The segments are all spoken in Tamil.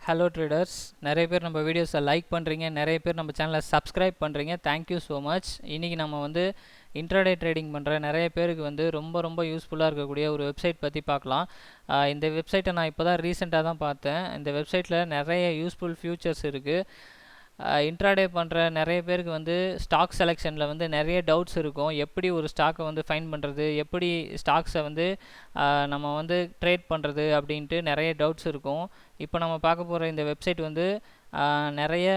ஹலோ ட்ரேடர்ஸ், நிறைய பேர் நம்ம வீடியோஸை லைக் பண்ணுறீங்க, நிறைய பேர் நம்ம சேனலை சப்ஸ்கிரைப் பண்ணுறீங்க. Thank you so much. இன்றைக்கி நம்ம வந்து இன்ட்ராடே ட்ரேடிங் பண்ணுற நிறைய பேருக்கு வந்து ரொம்ப யூஸ்ஃபுல்லாக இருக்கக்கூடிய ஒரு வெப்சைட் பற்றி பார்க்கலாம். இந்த வெப்சைட்டை நான் இப்போ தான் ரீசெண்டாக தான் பார்த்தேன். இந்த வெப்சைட்டில் நிறைய யூஸ்ஃபுல் ஃபியூச்சர்ஸ் இருக்குது. இன்ட்ராடே பண்ணுற நிறைய பேருக்கு வந்து ஸ்டாக் செலெக்ஷனில் வந்து நிறைய டவுட்ஸ் இருக்கும். எப்படி ஒரு ஸ்டாக்கை வந்து ஃபைண்ட் பண்ணுறது, எப்படி ஸ்டாக்ஸை வந்து நம்ம வந்து ட்ரேட் பண்ணுறது அப்படின்ட்டு நிறைய டவுட்ஸ் இருக்கும். இப்போ நம்ம பார்க்க போகிற இந்த வெப்சைட் வந்து நிறைய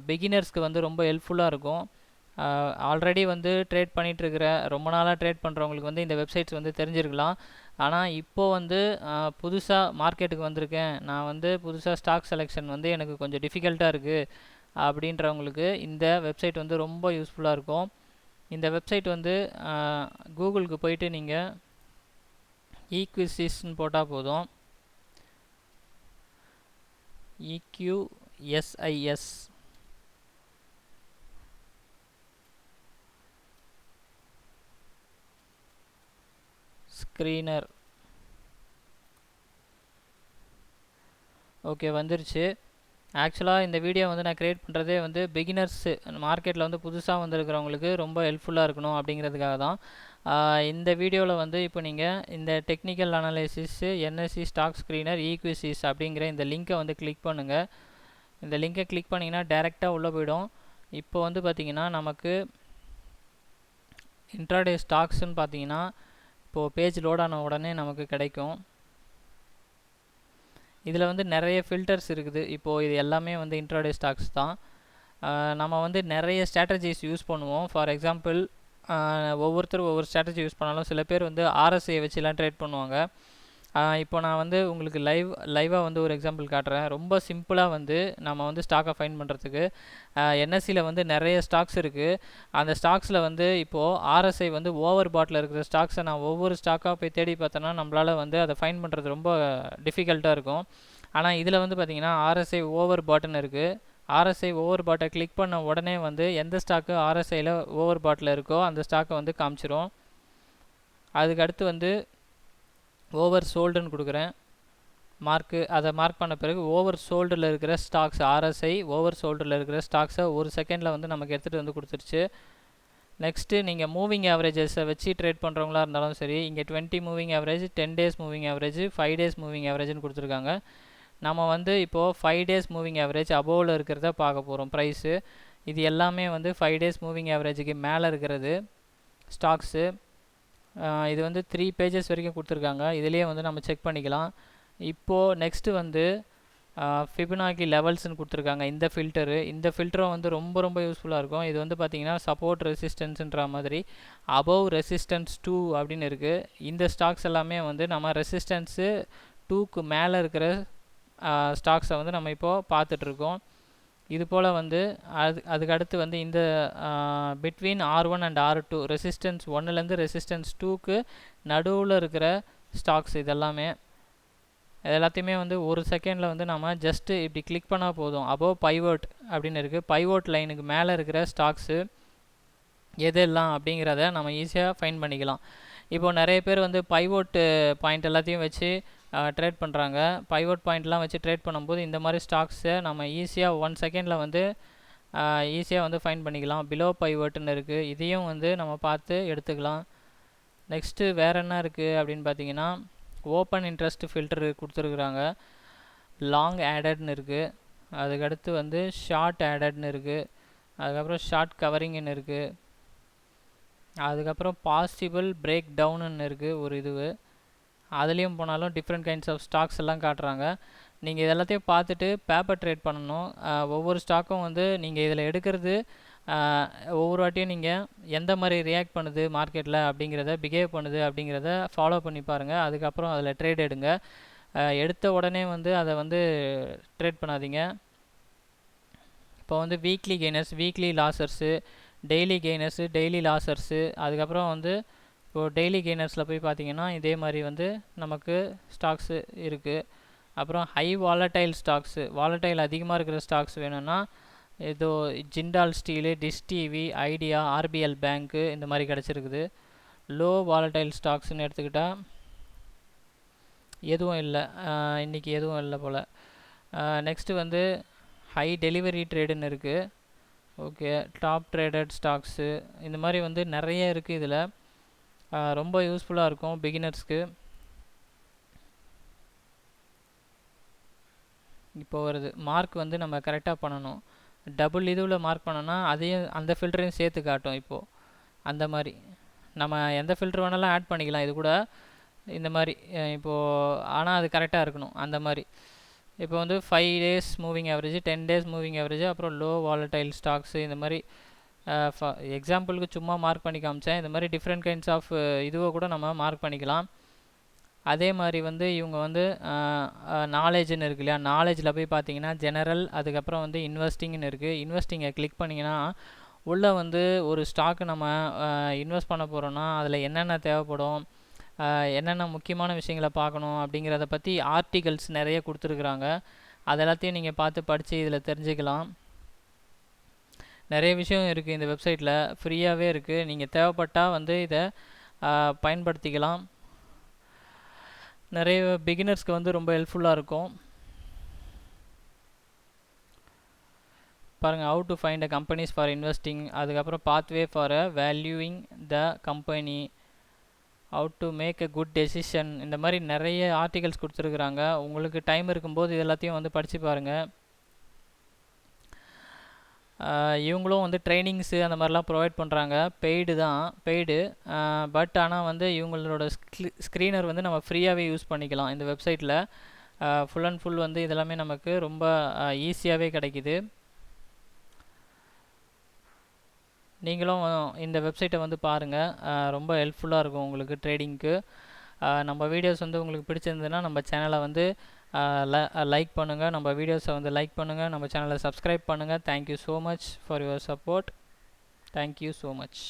பிகினர்ஸ்க்கு வந்து ரொம்ப ஹெல்ப்ஃபுல்லாக இருக்கும். ஆல்ரெடி வந்து ட்ரேட் பண்ணிகிட்ருக்கிற ரொம்ப நாளாக ட்ரேட் பண்ணுறவங்களுக்கு வந்து இந்த வெப்சைட்ஸ் வந்து தெரிஞ்சிருக்கலாம். ஆனால் இப்போது வந்து புதுசாக மார்க்கெட்டுக்கு வந்திருக்கேன், நான் வந்து புதுசாக ஸ்டாக் செலெக்ஷன் வந்து எனக்கு கொஞ்சம் டிஃபிகல்ட்டாக இருக்குது அப்படின்றவங்களுக்கு இந்த வெப்சைட் வந்து ரொம்ப யூஸ்ஃபுல்லாக இருக்கும். இந்த வெப்சைட் வந்து கூகுளுக்கு போயிட்டு நீங்கள் ஈக்விசிஸ்ன்னு போட்டால் போதும். EQSIS screener. ஓகே, வந்துருச்சு. ஆக்சுவலாக இந்த வீடியோ வந்து நான் க்ரியேட் பண்ணுறதே வந்து பிகினர்ஸு, மார்க்கெட்டில் வந்து புதுசாக வந்திருக்கிறவங்களுக்கு ரொம்ப ஹெல்ப்ஃபுல்லாக இருக்கணும் அப்படிங்கிறதுக்காக தான். இந்த வீடியோவில் வந்து இப்போ நீங்கள் இந்த technical analysis NSE stock screener ஈக்விசிஸ் அப்படிங்கிற இந்த லிங்க்கை வந்து கிளிக் பண்ணுங்கள். இந்த லிங்கை கிளிக் பண்ணிங்கன்னா டைரெக்டாக உள்ளே போயிடும். இப்போ வந்து பார்த்திங்கன்னா நமக்கு இன்ட்ராடே ஸ்டாக்ஸ்ன்னு பார்த்தீங்கன்னா இப்போது பேஜ் லோட் ஆன உடனே நமக்கு கிடைக்கும். இதில் வந்து நிறைய ஃபில்டர்ஸ் இருக்குது. இப்போது இது எல்லாமே வந்து இன்ட்ராடே ஸ்டாக்ஸ் தான். நம்ம வந்து நிறைய ஸ்ட்ராட்டஜிஸ் யூஸ் பண்ணுவோம். ஃபார் எக்ஸாம்பிள், ஒவ்வொருத்தரும் ஒவ்வொரு ஸ்ட்ராட்டஜி யூஸ் பண்ணாலும் சில பேர் வந்து RSI வச்சுலாம் ட்ரேட் பண்ணுவாங்க. இப்போ நான் வந்து உங்களுக்கு லைவாக வந்து ஒரு எக்ஸாம்பிள் காட்டுறேன். ரொம்ப சிம்பிளாக வந்து நம்ம வந்து ஸ்டாக்கை ஃபைண்ட் பண்ணுறதுக்கு NSEயில் வந்து நிறைய ஸ்டாக்ஸ் இருக்குது. அந்த ஸ்டாக்ஸில் வந்து இப்போது RSI வந்து ஓவர் பாட்டில் இருக்கிற ஸ்டாக்ஸை நான் ஒவ்வொரு ஸ்டாக்காக போய் தேடி பார்த்தோன்னா நம்மளால் வந்து அதை ஃபைண்ட் பண்ணுறது ரொம்ப டிஃபிகல்ட்டாக இருக்கும். ஆனால் இதில் வந்து பார்த்திங்கன்னா RSI ஓவர் பாட்டுன்னு இருக்குது. RSI ஓவர் பாட்டை கிளிக் பண்ண உடனே வந்து எந்த ஸ்டாக்கு RSIயில் ஓவர் பாட்டில் இருக்கோ அந்த ஸ்டாக்கை வந்து காமிச்சிரும். அதுக்கடுத்து வந்து ஓவர் சோல்டுன்னு கொடுக்குறேன். அதை மார்க் பண்ண பிறகு ஓவர் சோல்டில் இருக்கிற ஸ்டாக்ஸ், RSI ஓவர் சோல்டில் இருக்கிற ஸ்டாக்ஸை ஒரு செகண்டில் வந்து நமக்கு எடுத்துகிட்டு வந்து கொடுத்துருச்சு. நெக்ஸ்ட்டு நீங்கள் மூவிங் ஆவரேஜஸை வச்சு ட்ரேட் பண்ணுறவங்களா இருந்தாலும் சரி, இங்கே 20 moving average, 10 days moving average, 5 days moving ஆவரேஜ்னு கொடுத்துருக்காங்க. நம்ம வந்து இப்போது 5 டேஸ் மூவிங் ஆவரேஜ் அபோவில் இருக்கிறத பார்க்க போகிறோம். ப்ரைஸு இது எல்லாமே வந்து 5 டேஸ் மூவிங் ஆவரேஜுக்கு மேலே இருக்கிறது ஸ்டாக்ஸு. இது வந்து 3 பேஜஸ் வரைக்கும் கொடுத்துருக்காங்க. இதிலேயே வந்து நம்ம செக் பண்ணிக்கலாம். இப்போது நெக்ஸ்ட்டு வந்து ஃபிபனாக்கி லெவல்ஸ்னு கொடுத்துருக்காங்க. இந்த ஃபில்டரும் வந்து ரொம்ப யூஸ்ஃபுல்லாக இருக்கும். இது வந்து பார்த்திங்கன்னா சப்போர்ட் ரெசிஸ்டன்ஸுன்ற மாதிரி அபவ் ரெசிஸ்டன்ஸ் 2 அப்படின்னு இருக்குது. இந்த ஸ்டாக்ஸ் எல்லாமே வந்து நம்ம ரெசிஸ்டன்ஸு 2க்கு மேலே இருக்கிற ஸ்டாக்ஸை வந்து நம்ம இப்போது பார்த்துட்ருக்கோம். இது போல் வந்து அதுக்கடுத்து வந்து இந்த between R1 and R2 resistance 1லேருந்து ரெசிஸ்டன்ஸ் 2க்கு நடுவில் இருக்கிற ஸ்டாக்ஸ் இதெல்லாமே எல்லாத்தையுமே வந்து ஒரு செகண்டில் வந்து நம்ம ஜஸ்ட்டு இப்படி கிளிக் பண்ணால் போதும். அபோவ் பைவோட் அப்படின்னு இருக்குது. பைவோட் லைனுக்கு மேலே இருக்கிற ஸ்டாக்ஸு எதெல்லாம் அப்படிங்கிறத நம்ம ஈஸியாக ஃபைண்ட் பண்ணிக்கலாம். இப்போது நிறைய பேர் வந்து பைவோட் பாயிண்ட் எல்லாத்தையும் வச்சு ட்ரேட் பண்ணுறாங்க. பைவோட் பாயிண்ட்லாம் வச்சு ட்ரேட் பண்ணும்போது இந்த மாதிரி ஸ்டாக்ஸை நம்ம ஈஸியாக 1 செகண்டில் வந்து ஈஸியாக வந்து ஃபைண்ட் பண்ணிக்கலாம். பிலோ பைவோட்டுன்னு இருக்குது. இதையும் வந்து நம்ம பார்த்து எடுத்துக்கலாம். நெக்ஸ்ட்டு வேறு என்ன இருக்குது அப்படின்னு பார்த்தீங்கன்னா, ஓப்பன் இன்ட்ரெஸ்ட் ஃபில்டரு கொடுத்துருக்குறாங்க. லாங் ஆடட்னு இருக்குது. அதுக்கடுத்து வந்து ஷார்ட் ஆடட்னு இருக்குது. அதுக்கப்புறம் ஷார்ட் கவரிங்னு இருக்குது. அதுக்கப்புறம் பாசிபிள் பிரேக் டவுனுன்னு இருக்குது ஒரு இதுவு. அதுலேயும் போனாலும் டிஃப்ரெண்ட் கைண்ட்ஸ் ஆஃப் ஸ்டாக்ஸ் எல்லாம் காட்டுறாங்க. நீங்கள் இதெல்லாத்தையும் பார்த்துட்டு பேப்பர் ட்ரேட் பண்ணணும். ஒவ்வொரு ஸ்டாக்கும் வந்து நீங்கள் இதில் எடுக்கிறது ஒவ்வொரு வாட்டியும் நீங்கள் எந்த மாதிரி ரியாக்ட் பண்ணுது மார்க்கெட்டில் அப்படிங்கிறத, பிஹேவ் பண்ணுது அப்படிங்கிறத ஃபாலோ பண்ணி பாருங்கள். அதுக்கப்புறம் அதில் ட்ரேட் எடுங்க. எடுத்த உடனே வந்து அதை வந்து ட்ரேட் பண்ணாதீங்க. இப்போ வந்து weekly gainers, weekly losers, daily gainers, daily losers, அதுக்கப்புறம் வந்து இப்போது டெய்லி கெய்னர்ஸில் போய் பார்த்தீங்கன்னா இதே மாதிரி வந்து நமக்கு ஸ்டாக்ஸு இருக்குது. அப்புறம் ஹை வாலடைல் ஸ்டாக்ஸு, வாலடைல் அதிகமாக இருக்கிற ஸ்டாக்ஸ் வேணும்னா ஏதோ Jindal steel, dish TV, idea, RBL பேங்க்கு இந்த மாதிரி கிடச்சிருக்குது. லோ வாலடைல் ஸ்டாக்ஸ்ன்னு எடுத்துக்கிட்டால் எதுவும் இல்லை, இன்றைக்கி எதுவும் இல்லை போல். நெக்ஸ்ட்டு வந்து ஹை டெலிவரி ட்ரேடுன்னு இருக்குது. ஓகே, டாப் ட்ரேடட் ஸ்டாக்ஸு இந்த மாதிரி வந்து நிறைய இருக்குது இதில். ரொம்ப யூஸ்ஃபுல்லாக இருக்கும் பிகினர்ஸ்க்கு. இப்போ வருது மார்க் வந்து நம்ம கரெக்டாக பண்ணணும். டபுள் இதுவில் மார்க் பண்ணோன்னா அதையும் அந்த ஃபில்டரையும் சேர்த்து காட்டும். இப்போது அந்த மாதிரி நம்ம எந்த ஃபில்டர் வேணாலும் ஆட் பண்ணிக்கலாம் இது கூட. இந்த மாதிரி இப்போது ஆனால் அது கரெக்டாக இருக்கணும். அந்த மாதிரி இப்போ வந்து 5 days moving average, 10 days moving average, அப்புறம் லோ வாலடைல் ஸ்டாக்ஸு இந்த மாதிரி எக்ஸாம்பிளுக்கு சும்மா மார்க் பண்ணி காமிச்சேன். இந்த மாதிரி டிஃப்ரெண்ட் கைண்ட்ஸ் ஆஃப் இதுவை கூட நம்ம மார்க் பண்ணிக்கலாம். அதே மாதிரி வந்து இவங்க வந்து நாலேஜ்னு இருக்கு இல்லையா, நாலேஜில் போய் பார்த்தீங்கன்னா ஜெனரல், அதுக்கப்புறம் வந்து இன்வெஸ்டிங்னு இருக்குது. இன்வெஸ்டிங்கை கிளிக் பண்ணிங்கன்னா உள்ளே வந்து ஒரு ஸ்டாக்கு நம்ம இன்வெஸ்ட் பண்ண போகிறோன்னா அதில் என்னென்ன தேவைப்படும், என்னென்ன முக்கியமான விஷயங்களை பார்க்கணும் அப்படிங்கிறத பற்றி ஆர்டிகல்ஸ் நிறைய கொடுத்துருக்குறாங்க. அது எல்லாத்தையும் நீங்கள் பார்த்து படித்து இதில் தெரிஞ்சுக்கலாம். நிறைய விஷயம் இருக்குது இந்த வெப்சைட்டில், ஃப்ரீயாகவே இருக்குது. நீங்கள் தேவைப்பட்டால் வந்து இதை பயன்படுத்திக்கலாம். நிறைய பிகினர்ஸ்க்கு வந்து ரொம்ப ஹெல்ப்ஃபுல்லாக இருக்கும். பாருங்கள், how to find a companies for investing, அதுக்கப்புறம் pathway for a valuing the company, how to make a good decision, இந்த மாதிரி நிறைய ஆர்டிகல்ஸ் கொடுத்துருக்குறாங்க. உங்களுக்கு டைம் இருக்கும்போது இது எல்லாத்தையும் வந்து படித்து பாருங்கள். இவங்களும் வந்து ட்ரைனிங்ஸு அந்த மாதிரிலாம் ப்ரொவைட் பண்ணுறாங்க. பெய்டு பட் ஆனால் வந்து இவங்களோட ஸ்க்ரீனர் வந்து நம்ம ஃப்ரீயாகவே யூஸ் பண்ணிக்கலாம் இந்த வெப்சைட்டில். ஃபுல் அண்ட் ஃபுல் வந்து இதெல்லாமே நமக்கு ரொம்ப ஈஸியாகவே கிடைக்கிது. நீங்களும் இந்த வெப்சைட்டை வந்து பாருங்கள், ரொம்ப ஹெல்ப்ஃபுல்லாக இருக்கும் உங்களுக்கு ட்ரேடிங்க்கு. நம்ம வீடியோஸ் வந்து உங்களுக்கு பிடிச்சிருந்ததுன்னா நம்ம சேனலை வந்து லைக் பண்ணுங்கள், நம்ம வீடியோஸை வந்து லைக் பண்ணுங்கள், நம்ம சேனலை சப்ஸ்கிரைப் பண்ணுங்கள். Thank you so much for your support. Thank you so much.